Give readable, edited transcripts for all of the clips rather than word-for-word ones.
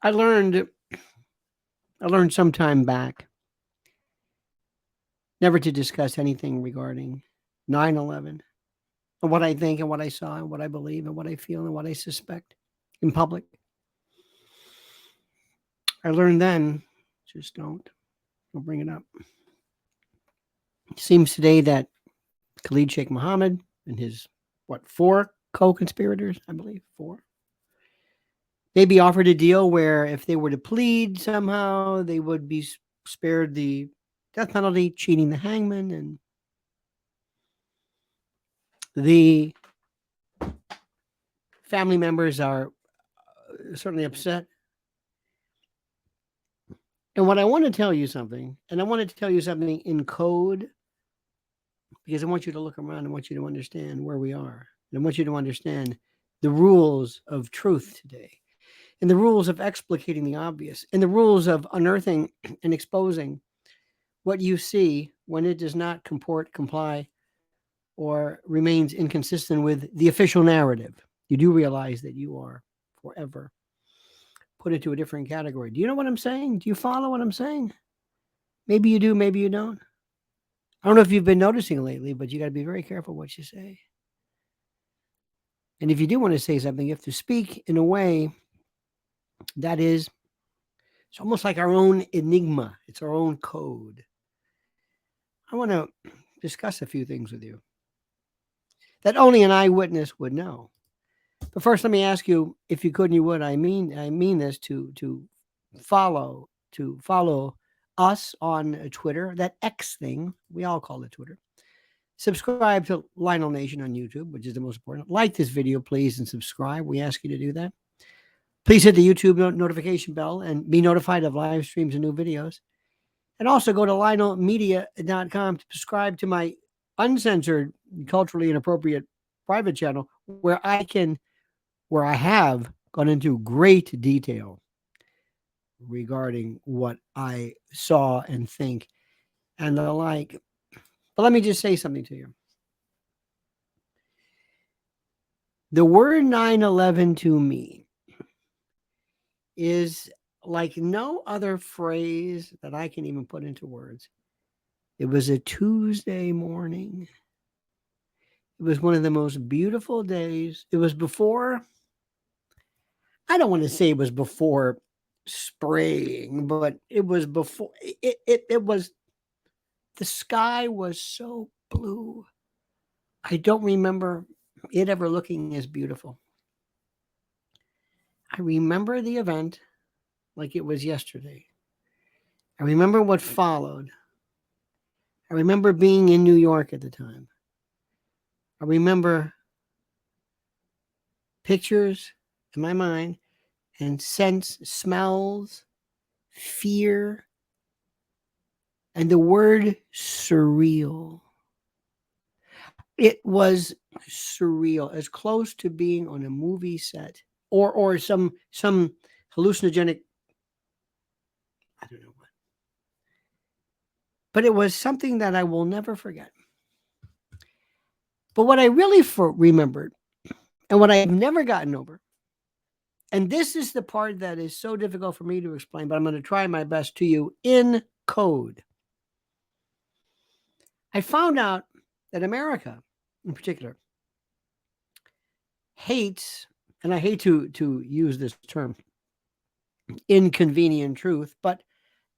I learned some time back never to discuss anything regarding 9/11 and what I think and what I saw and what I believe and what I feel and what I suspect in public. I learned then, just don't bring it up. It seems today that Khalid Shaikh Mohammed and his, four co-conspirators, I believe, four, they be offered a deal where if they were to plead somehow, they would be spared the death penalty, cheating the hangman, and the family members are certainly upset. And what I want to tell you something, and I want to tell you something in code, because I want you to look around. I want you to understand where we are. And I want you to understand the rules of truth today, and the rules of explicating the obvious, and the rules of unearthing and exposing what you see when it does not comport, comply, or remains inconsistent with the official narrative. You do realize that you are forever put into a different category. Do you know what I'm saying? Do you follow what I'm saying? Maybe you do, maybe you don't. I don't know if you've been noticing lately, but you got to be very careful what you say. And if you do want to say something, you have to speak in a way that is, it's almost like our own enigma. It's our own code. I want to discuss a few things with you that only an eyewitness would know. But first, let me ask you, if you could and you would, I mean this, to follow us on Twitter, that X thing, we all call it Twitter. Subscribe to Lionel Nation on YouTube, which is the most important. Like this video, please, and subscribe. We ask you to do that. Please hit the YouTube notification bell and be notified of live streams and new videos. And also go to lionelmedia.com to subscribe to my uncensored, culturally inappropriate private channel where I have gone into great detail regarding what I saw and think and the like. But let me just say something to you. The word 9/11 to me is like no other phrase that I can even put into words. It was a Tuesday morning. It was one of the most beautiful days. It was before, I don't want to say it was before spraying, but it was before, it was, the sky was so blue. I don't remember it ever looking as beautiful. I remember the event like it was yesterday. I remember what followed. I remember being in New York at the time. I remember pictures in my mind and sense, smells, fear, and the word surreal. It was surreal, as close to being on a movie set or some hallucinogenic, I don't know what. But it was something that I will never forget. But what I really remembered, and what I have never gotten over, and this is the part that is so difficult for me to explain, but I'm going to try my best to you in code. I found out that America, in particular, hates, and I hate to use this term, inconvenient truth, but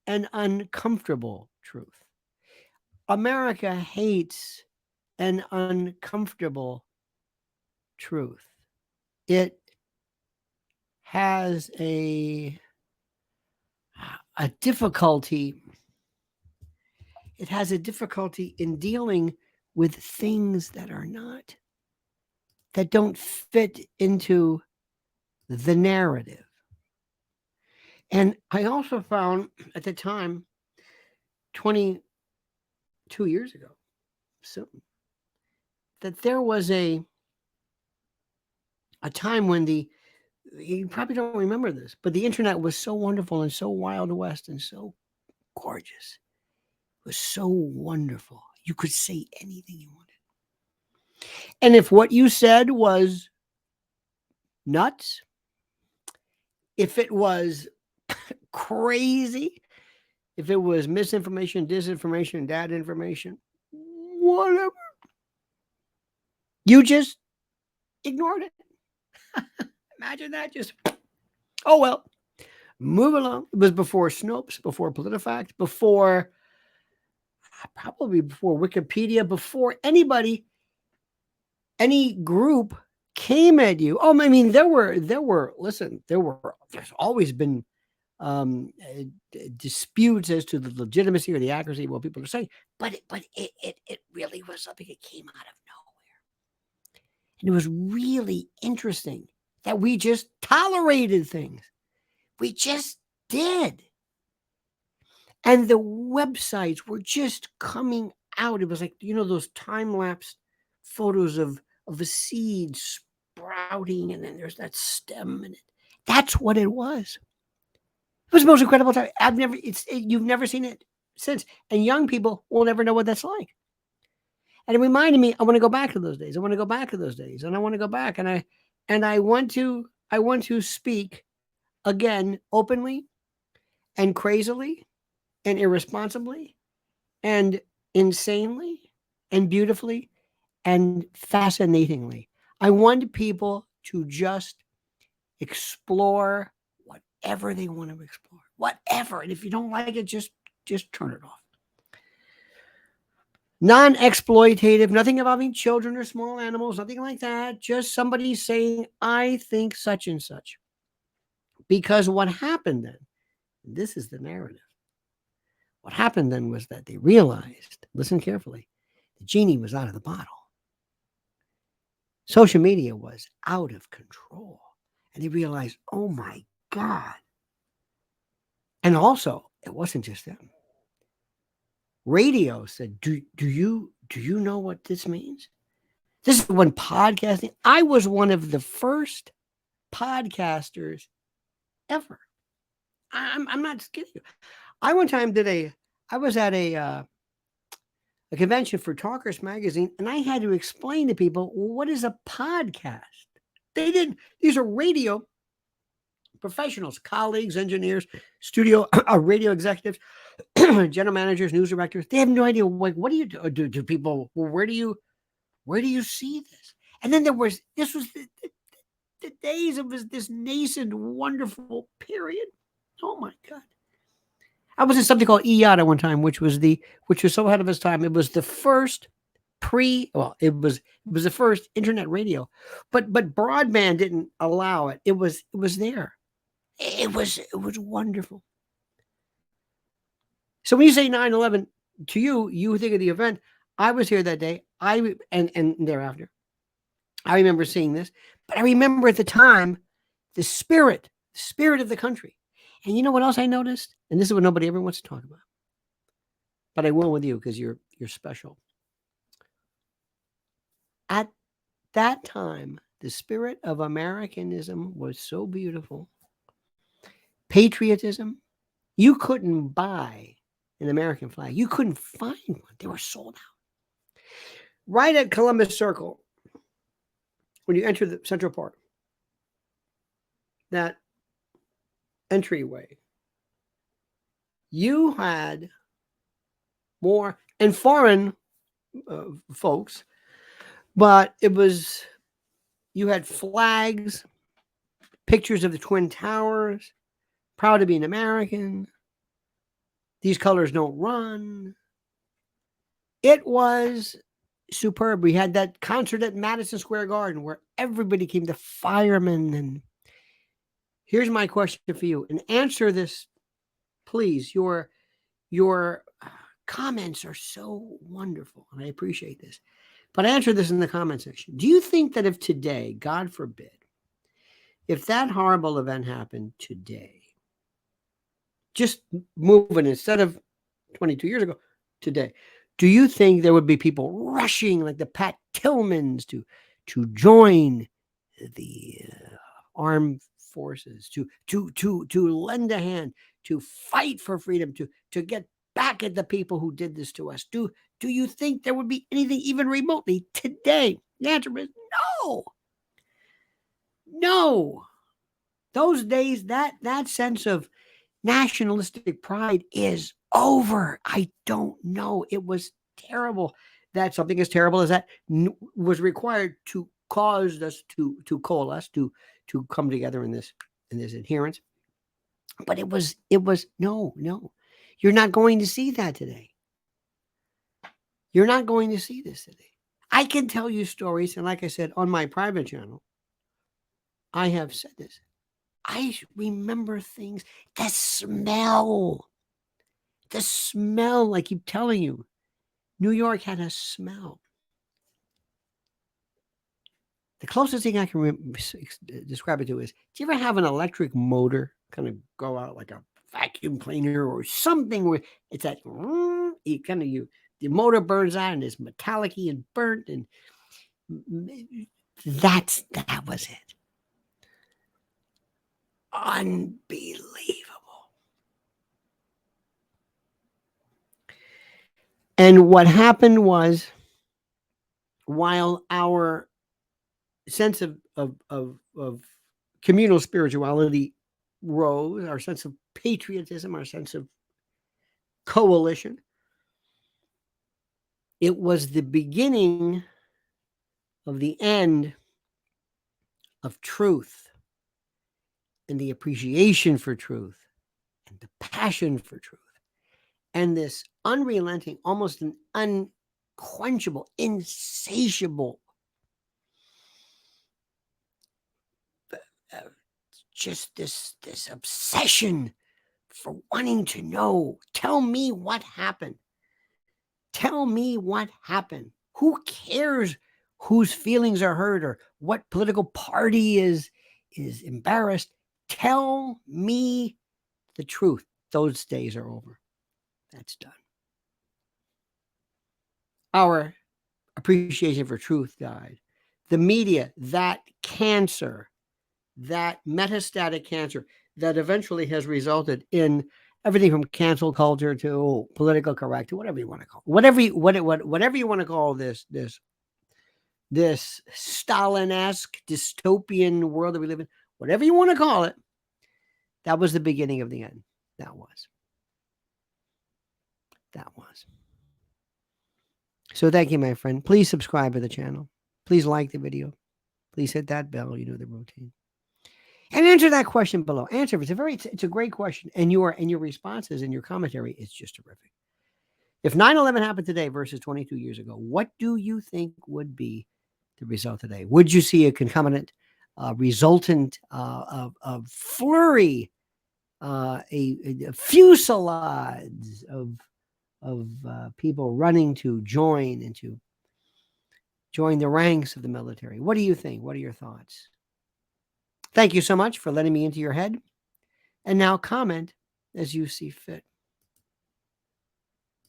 an uncomfortable truth. America hates an uncomfortable truth. It has a difficulty. It has a difficulty in dealing with things that are not, that don't fit into the narrative. And I also found at the time, 22 years ago, so that there was a time when you probably don't remember this, but the internet was so wonderful and so Wild West and so gorgeous. It was so wonderful. You could say anything you wanted. And if what you said was nuts, if it was crazy, if it was misinformation, disinformation, bad information, whatever, you just ignored it. Imagine that. Just, oh, well, move along. It was before Snopes, before PolitiFact, probably before Wikipedia, before anybody, any group came at you. Oh, I mean, there's always been disputes as to the legitimacy or the accuracy of what people are saying, but it really was something that came out of nowhere. And it was really interesting that we just tolerated things. We just did. And the websites were just coming out. It was like, those time-lapse photos of a seed sprouting, and then there's that stem in it. That's what it was. It was the most incredible time. You've never seen it since. And young people will never know what that's like. And it reminded me, I want to go back to those days. I want to go back to those days. And I want to go back. And I want to speak again openly and crazily and irresponsibly and insanely and beautifully and fascinatingly. I want people to just explore whatever they want to explore. Whatever. And if you don't like it, just turn it off. Non-exploitative, nothing involving children or small animals, nothing like that. Just somebody saying, I think such and such. Because what happened then, this is the narrative. What happened then was that they realized, listen carefully, the genie was out of the bottle. Social media was out of control. And they realized, oh my God. And also, it wasn't just them. Radio said, do you know what this means? This is when podcasting, I was one of the first podcasters ever. I'm not kidding you. I one time I was at a convention for Talkers Magazine, and I had to explain to people, what is a podcast? They didn't. These are radio professionals, colleagues, engineers, studio radio executives, general managers, news directors. They have no idea. Like, what do you do? Do people? Well, where do you see this? And then this was the days of this nascent, wonderful period. Oh my God! I was in something called IATA one time, which was so ahead of its time. It was the first it was the first internet radio, but broadband didn't allow it. It was there. It was wonderful. So when you say 9/11 to you think of the event. I was here that day. And thereafter, I remember seeing this, but I remember at the time the spirit of the country. And you know what else I noticed? And this is what nobody ever wants to talk about, but I will with you because you're special. At that time, the spirit of Americanism was so beautiful. Patriotism. You couldn't buy an American flag. You couldn't find one. They were sold out. Right at Columbus Circle, when you enter the Central Park, that entryway, you had more, and foreign folks, but you had flags, pictures of the Twin Towers, proud to be an American, these colors don't run. It was superb. We had that concert at Madison Square Garden where everybody came, the firemen. And here's my question for you, and answer this, please. Your comments are so wonderful, and I appreciate this. But answer this in the comment section. Do you think that if today, God forbid, if that horrible event happened today, just moving instead of 22 years ago, today, do you think there would be people rushing like the Pat Tillmans to join the armed forces, to lend a hand, to fight for freedom, to get back at the people who did this to us? Do you think there would be anything even remotely today? The answer is no. No. Those days, that sense of nationalistic pride is over. I don't know. It was terrible that something as terrible as that was required to cause us to coalesce, to come together in this adherence. But it was no. You're not going to see that today. You're not going to see this today. I can tell you stories, and like I said on my private channel, I have said this. I remember things. The smell, I keep telling you, New York had a smell. The closest thing I can describe it to is, do you ever have an electric motor kind of go out like a vacuum cleaner or something where it's that, you kind of, the motor burns out and it's metallic-y and burnt, and that was it. Unbelievable. And what happened was, while our sense of communal spirituality rose, our sense of patriotism, our sense of coalition, it was the beginning of the end of truth and the appreciation for truth and the passion for truth and this unrelenting, almost an unquenchable, insatiable, just this obsession for wanting to know. Tell me what happened. Tell me what happened. Who cares whose feelings are hurt or what political party is embarrassed? Tell me the truth. Those days are over. That's done. Our appreciation for truth died. The media, that cancer, that metastatic cancer that eventually has resulted in everything from cancel culture to political correct, to whatever you want to call it. Whatever you want to call this Stalin-esque dystopian world that we live in, whatever you want to call it, that was the beginning of the end. That was. So thank you, my friend. Please subscribe to the channel. Please like the video. Please hit that bell. You know the routine. And answer that question below. Answer. It's a great question. And your responses and your commentary is just terrific. If 9/11 happened today versus 22 years ago, what do you think would be the result today? Would you see a concomitant, resultant of flurry, a fusillade of people running to join and to join the ranks of the military? What do you think? What are your thoughts? Thank you so much for letting me into your head. And now comment as you see fit.